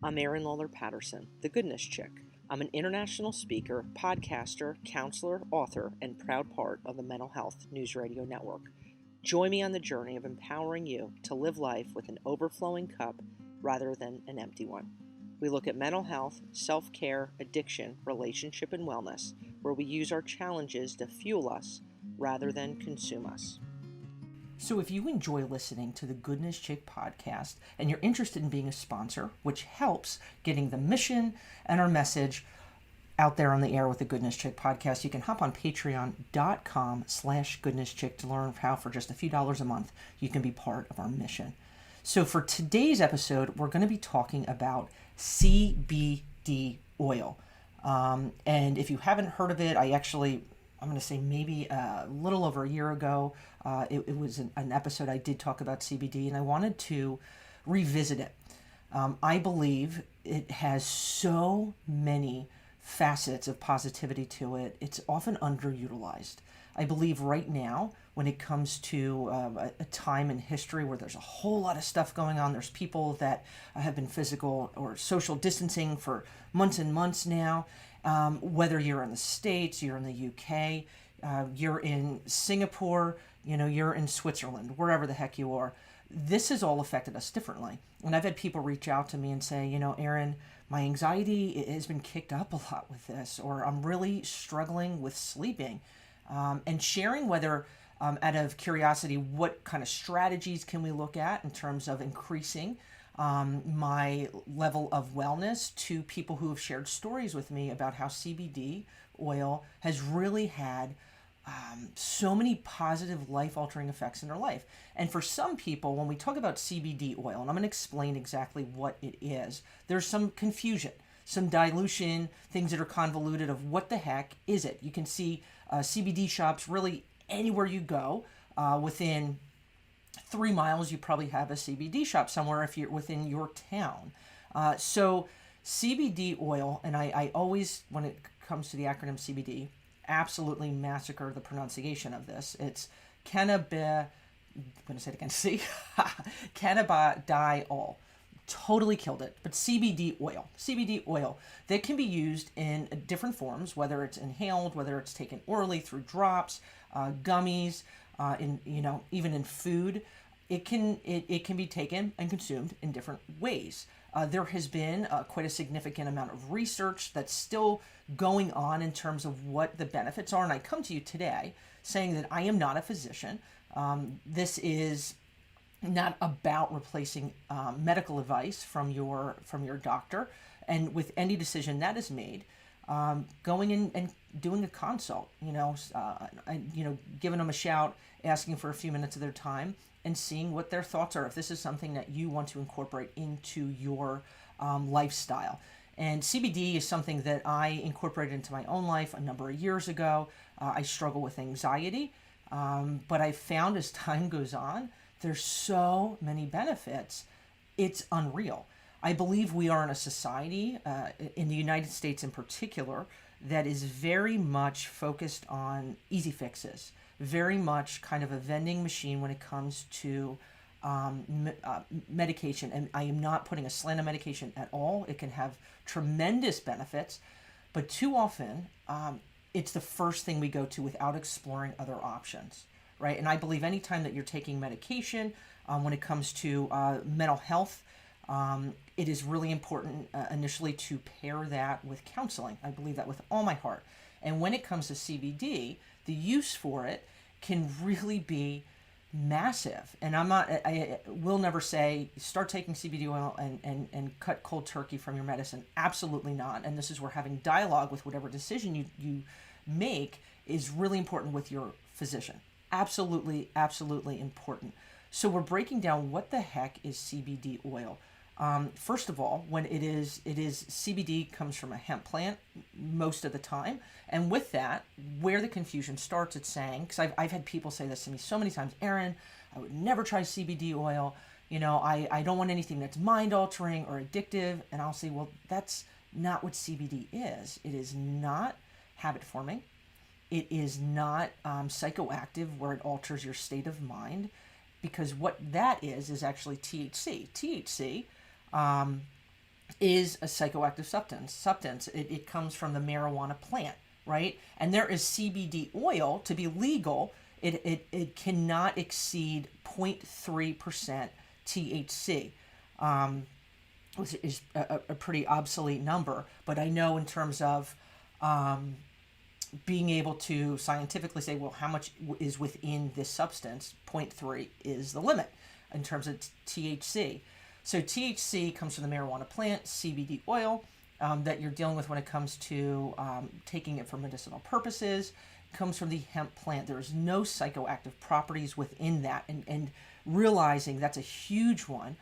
I'm Erin Lawler Patterson, the Goodness Chick. I'm an international speaker, podcaster, counselor, author, and proud part of the Mental Health News Radio Network. Join me on the journey of empowering you to live life with an overflowing cup rather than an empty one. We look at mental health, self-care, addiction, relationship, and wellness, where we use our challenges to fuel us rather than consume us. So if you enjoy listening to the Goodness Chick podcast and you're interested in being a sponsor, which helps getting the mission and our message out there on the air with the Goodness Chick podcast, you can hop on patreon.com/goodnesschick to learn how for just a few dollars a month you can be part of our mission. So for today's episode, we're going to be talking about CBD oil. And if you haven't heard of it, I'm going to say maybe a little over a year ago, it was an episode I did talk about CBD, and I wanted to revisit it. I believe it has so many facets of positivity to it. It's often underutilized. I believe right now, when it comes to a time in history where there's a whole lot of stuff going on, there's people that have been physical or social distancing for months and months now. Whether you're in the States, you're in the UK, you're in Singapore, you're in Switzerland, wherever the heck you are, this has all affected us differently. And I've had people reach out to me and say, Erin, my anxiety has been kicked up a lot with this, or I'm really struggling with sleeping. And sharing whether, out of curiosity, what kind of strategies can we look at in terms of increasing my level of wellness to people who have shared stories with me about how CBD oil has really had so many positive life-altering effects in their life. And for some people, when we talk about CBD oil, and I'm going to explain exactly what it is, there's some confusion, some dilution, things that are convoluted of what the heck is it. You can see CBD shops really anywhere you go. Within 3 miles, you probably have a CBD shop somewhere if you're within your town. So CBD oil, and I always, when it comes to the acronym CBD, absolutely massacre the pronunciation of this. It's cannabidiol. Totally killed it. But CBD oil that can be used in different forms, whether it's inhaled, whether it's taken orally through drops, gummies, even in food. It can be taken and consumed in different ways. There has been quite a significant amount of research that's still going on in terms of what the benefits are. And I come to you today saying that I am not a physician. This is not about replacing medical advice from your doctor. And with any decision that is made, going in and doing a consult, giving them a shout, asking for a few minutes of their time, and seeing what their thoughts are, if this is something that you want to incorporate into your lifestyle. And CBD is something that I incorporated into my own life a number of years ago. I struggle with anxiety, but I found as time goes on, there's so many benefits, it's unreal. I believe we are in a society, in the United States in particular, that is very much focused on easy fixes, very much kind of a vending machine when it comes to medication. And I am not putting a slant on medication at all. It can have tremendous benefits, but too often it's the first thing we go to without exploring other options, right? And I believe anytime that you're taking medication, when it comes to mental health, it is really important initially to pair that with counseling. I believe that with all my heart. And when it comes to CBD, the use for it can really be massive. And I will never say start taking CBD oil and cut cold turkey from your medicine. Absolutely not. And this is where having dialogue with whatever decision you make is really important with your physician. Absolutely, absolutely important. So we're breaking down what the heck is CBD oil. First of all, when it is CBD comes from a hemp plant most of the time. And with that, where the confusion starts, it's saying, because I've had people say this to me so many times, Erin, I would never try CBD oil. I don't want anything that's mind altering or addictive. And I'll say, well, that's not what CBD is. It is not habit forming. It is not psychoactive where it alters your state of mind, because what that is actually THC. THC is a psychoactive substance. It comes from the marijuana plant, right? And there is CBD oil. To be legal, it cannot exceed 0.3% THC, which is a pretty obsolete number. But I know in terms of being able to scientifically say, well, how much is within this substance, 0.3 is the limit in terms of THC. So THC comes from the marijuana plant, CBD oil, that you're dealing with when it comes to taking it for medicinal purposes, comes from the hemp plant. There is no psychoactive properties within that. And realizing that's a huge one,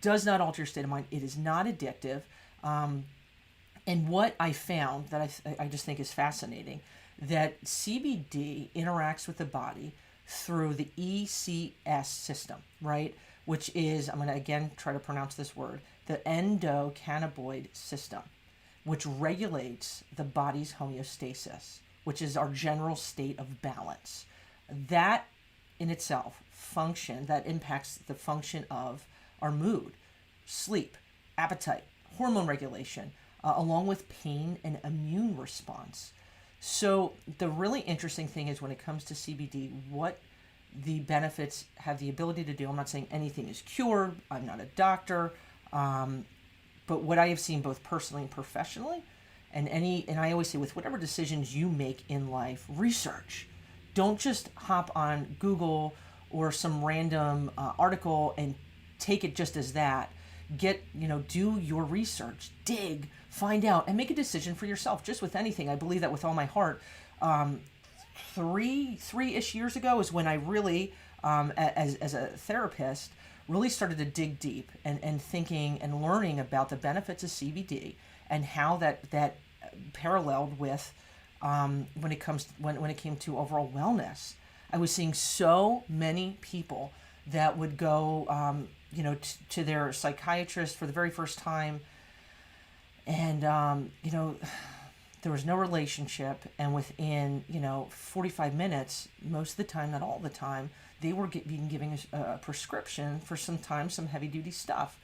does not alter your state of mind. It is not addictive. And what I found that I just think is fascinating, that CBD interacts with the body through the ECS system, right? Which is, I'm going to again try to pronounce this word, the endocannabinoid system, which regulates the body's homeostasis, which is our general state of balance. That in itself that impacts the function of our mood, sleep, appetite, hormone regulation, along with pain and immune response. So the really interesting thing is when it comes to CBD, what the benefits have the ability to do. I'm not saying anything is cured. I'm not a doctor. But what I have seen both personally and professionally, and I always say with whatever decisions you make in life, research. Don't just hop on Google or some random article and take it just as that. Do your research, dig, find out, and make a decision for yourself. Just with anything, I believe that with all my heart. Three-ish years ago is when I really, as a therapist, really started to dig deep and thinking and learning about the benefits of CBD and how that paralleled with when it came to overall wellness. I was seeing so many people that would go to their psychiatrist for the very first time, and there was no relationship, and within 45 minutes, most of the time, not all the time, they were being given a prescription for some heavy duty stuff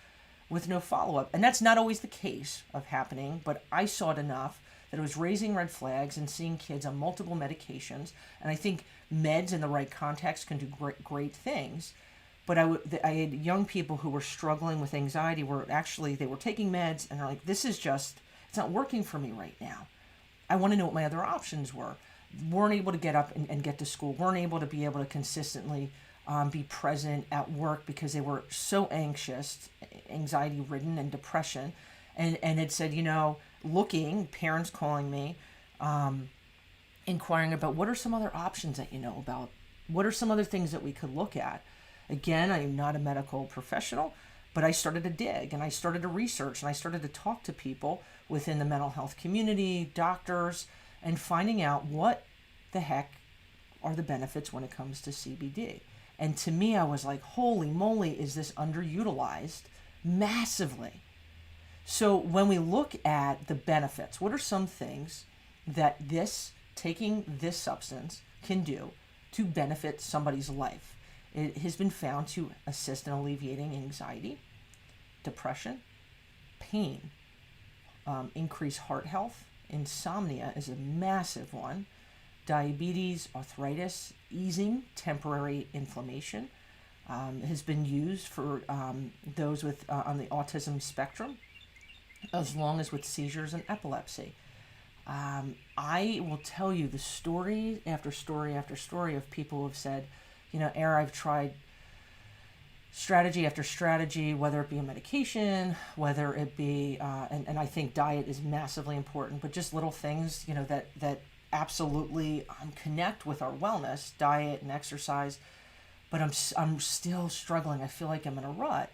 with no follow-up. And that's not always the case of happening, but I saw it enough that it was raising red flags and seeing kids on multiple medications. And I think meds in the right context can do great things. But I had young people who were struggling with anxiety where actually they were taking meds and they're like, it's not working for me right now. I want to know what my other options were. Weren't able to get up and get to school. Weren't able to be able to consistently be present at work because they were so anxious, anxiety-ridden, and depression. And it said, parents calling me, inquiring about what are some other options that you know about? What are some other things that we could look at? Again, I am not a medical professional, but I started to dig and I started to research and I started to talk to people within the mental health community, doctors, and finding out what the heck are the benefits when it comes to CBD. And to me, I was like, holy moly, is this underutilized massively? So when we look at the benefits, what are some things that taking this substance can do to benefit somebody's life? It has been found to assist in alleviating anxiety, depression, pain, increase heart health. Insomnia is a massive one. Diabetes, arthritis, easing temporary inflammation. Has been used for those with on the autism spectrum, as long as with seizures and epilepsy. I will tell you the story after story after story of people who have said, I've tried strategy after strategy, whether it be a medication, whether it be, and I think diet is massively important, but just little things, that absolutely connect with our wellness, diet and exercise. But I'm still struggling. I feel like I'm in a rut.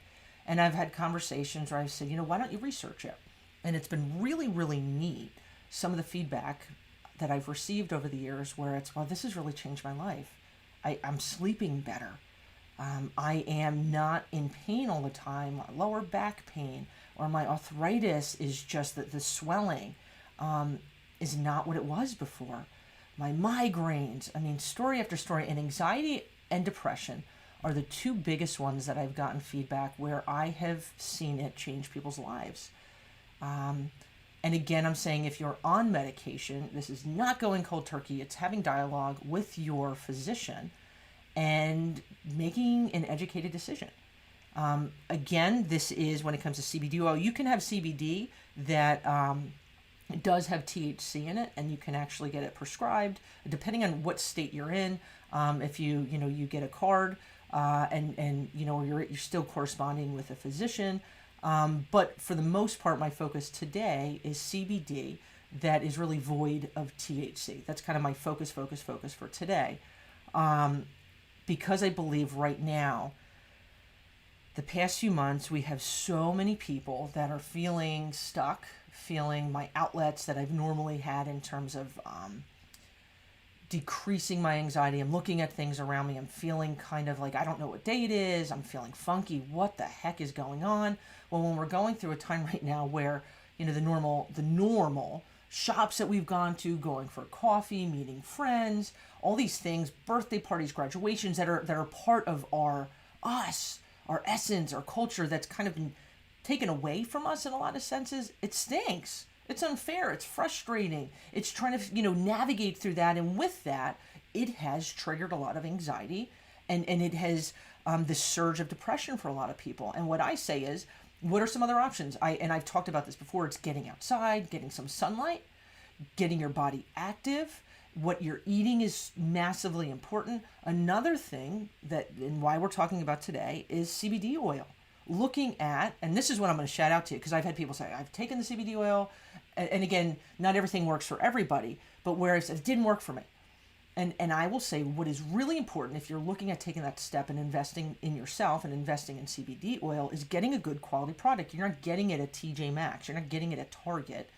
And I've had conversations where I've said, why don't you research it? And it's been really, really neat. Some of the feedback that I've received over the years where it's, well, this has really changed my life. I'm sleeping better. I am not in pain all the time, lower back pain, or my arthritis is just that the swelling is not what it was before. My migraines, story after story, and anxiety and depression are the two biggest ones that I've gotten feedback where I have seen it change people's lives. And again, I'm saying if you're on medication, this is not going cold turkey. It's having dialogue with your physician and making an educated decision. Again, this is when it comes to CBD oil. You can have CBD that it does have THC in it, and you can actually get it prescribed depending on what state you're in. If you get a card and you're still corresponding with a physician. But for the most part, my focus today is CBD that is really void of THC. That's kind of my focus for today. Because I believe right now, the past few months, we have so many people that are feeling stuck, feeling my outlets that I've normally had in terms of decreasing my anxiety. I'm looking at things around me. I'm feeling kind of like, I don't know what day it is. I'm feeling funky. What the heck is going on? Well, when we're going through a time right now where, the normal shops that we've gone to, going for coffee, meeting friends, all these things, birthday parties, graduations that are part of our essence, our culture that's kind of been taken away from us in a lot of senses, it stinks. It's unfair. It's frustrating. It's trying to, navigate through that. And with that, it has triggered a lot of anxiety and it has this surge of depression for a lot of people. And what I say is, what are some other options? I've talked about this before. It's getting outside, getting some sunlight, getting your body active. What you're eating is massively important. Another thing and why we're talking about today is CBD oil. Looking at, and this is what I'm going to shout out to, because I've had people say, I've taken the CBD oil, and again, not everything works for everybody, but whereas it didn't work for me. And I will say what is really important if you're looking at taking that step and investing in yourself and investing in CBD oil is getting a good quality product. You're not getting it at TJ Maxx. You're not getting it at Target.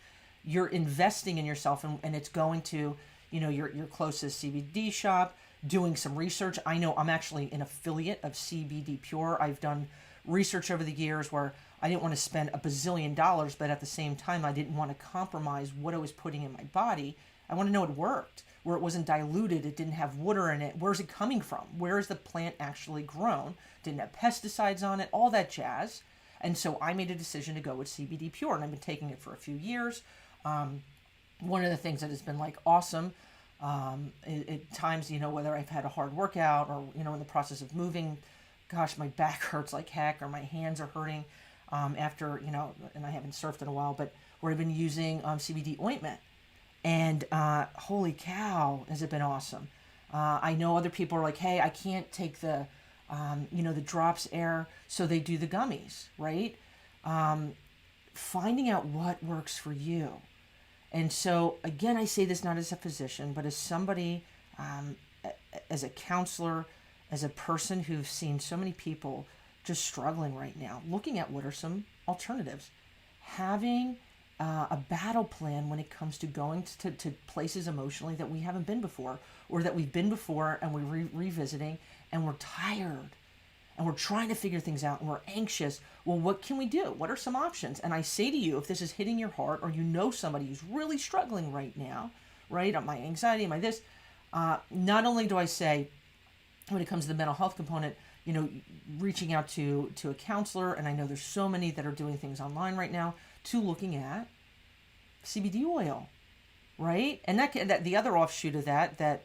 You're investing in yourself, and it's going to, your closest CBD shop, doing some research. I know I'm actually an affiliate of CBD Pure. I've done research over the years where I didn't want to spend $1 bazillion, but at the same time, I didn't want to compromise what I was putting in my body. I want to know it worked, where it wasn't diluted, it didn't have water in it. Where's it coming from? Where is the plant actually grown? Didn't have pesticides on it, all that jazz. And so I made a decision to go with CBD Pure, and I've been taking it for a few years. One of the things that has been awesome at times, whether I've had a hard workout or, in the process of moving, gosh, my back hurts like heck, or my hands are hurting after, and I haven't surfed in a while, but where I've been using CBD ointment. And holy cow, has it been awesome. I know other people are like, hey, I can't take the drops air, so they do the gummies, right? Finding out what works for you. And so, again, I say this not as a physician, but as somebody, as a counselor, as a person who's seen so many people just struggling right now, looking at what are some alternatives. Having a battle plan when it comes to going to places emotionally that we haven't been before, or that we've been before and we're revisiting, and we're tired and we're trying to figure things out and we're anxious. Well, what can we do? What are some options? And I say to you, if this is hitting your heart, or somebody who's really struggling right now, right, my anxiety, my this, not only do I say, when it comes to the mental health component, reaching out to a counselor, and I know there's so many that are doing things online right now, to looking at CBD oil, right? And that the other offshoot of that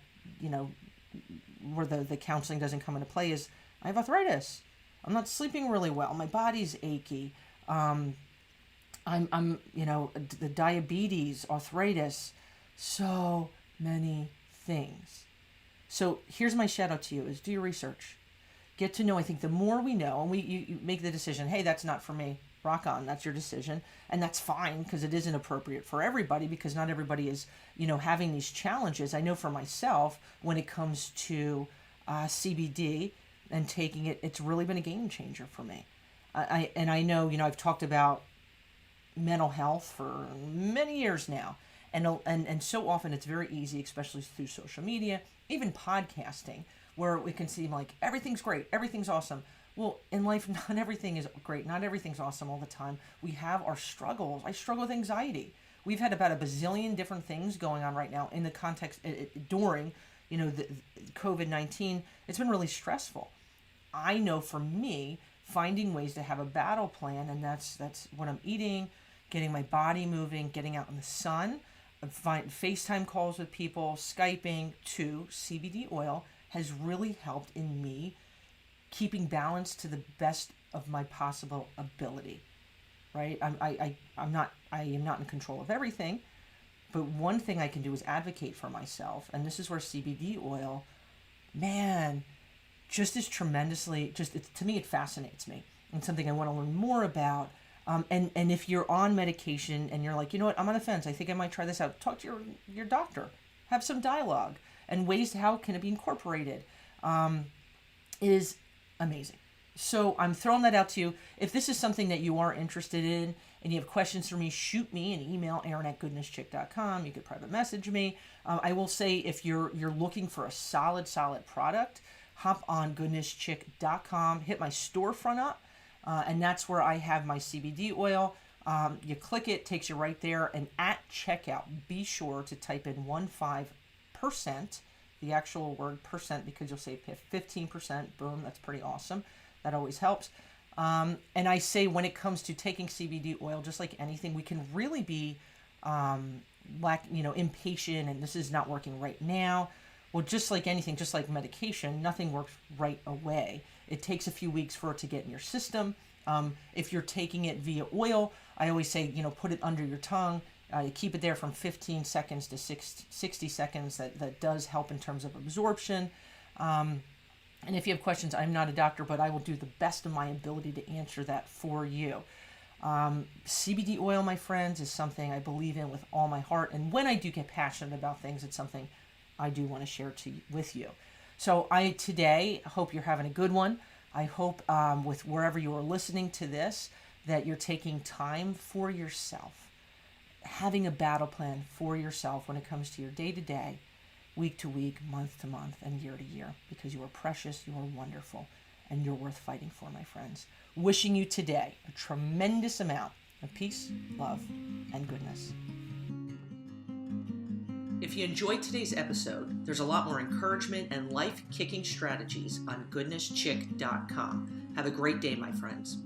where the counseling doesn't come into play is, I have arthritis. I'm not sleeping really well. My body's achy. I'm the diabetes, arthritis, so many things. So here's my shout out to you: is do your research, get to know. I think the more we know, and you make the decision, hey, that's not for me. Rock on, that's your decision, and that's fine, because it isn't appropriate for everybody, because not everybody is having these challenges. I know for myself, when it comes to CBD and taking it, it's really been a game changer for me. I know I've talked about mental health for many years now, and so often it's very easy, especially through social media, even podcasting, where it can seem like everything's great, everything's awesome. Well, in life, not everything is great. Not everything's awesome all the time. We have our struggles. I struggle with anxiety. We've had about 1 bazillion different things going on right now in the context during, the COVID-19. It's been really stressful. I know for me, finding ways to have a battle plan, and that's what I'm eating, getting my body moving, getting out in the sun, FaceTime calls with people, Skyping, to CBD oil has really helped in me keeping balance to the best of my possible ability. Right? I am not in control of everything, but one thing I can do is advocate for myself, and this is where CBD oil, man, just is tremendously, to me, it fascinates me and something I want to learn more about. And if you're on medication and you're like, you know what, I'm on the fence, I think I might try this out, talk to your doctor, have some dialogue, and ways to how can it be incorporated, is amazing. So I'm throwing that out to you. If this is something that you are interested in and you have questions for me, shoot me an email, aaron@goodnesschick.com. You could private message me. I will say, if you're looking for a solid product, hop on goodnesschick.com, hit my storefront up, and that's where I have my CBD oil. You click it, takes you right there, and at checkout, be sure to type in 15%, the actual word percent, because you'll save 15%. Boom, that's pretty awesome. That always helps. And I say, when it comes to taking CBD oil, just like anything, we can really be impatient, and this is not working right now. Well, just like anything, just like medication, nothing works right away. It takes a few weeks for it to get in your system. If you're taking it via oil, I always say, put it under your tongue. You keep it there from 15 seconds to 60 seconds. That does help in terms of absorption. And if you have questions, I'm not a doctor, but I will do the best of my ability to answer that for you. CBD oil, my friends, is something I believe in with all my heart. And when I do get passionate about things, it's something I do want to share with you. So today hope you're having a good one. I hope with wherever you are listening to this, that you're taking time for yourself, having a battle plan for yourself when it comes to your day-to-day, week to week, month to month, and year to year, because you are precious, you are wonderful, and you're worth fighting for, my friends. Wishing you today a tremendous amount of peace, love, and goodness. If you enjoyed today's episode, there's a lot more encouragement and life-kicking strategies on goodnesschick.com. Have a great day, my friends.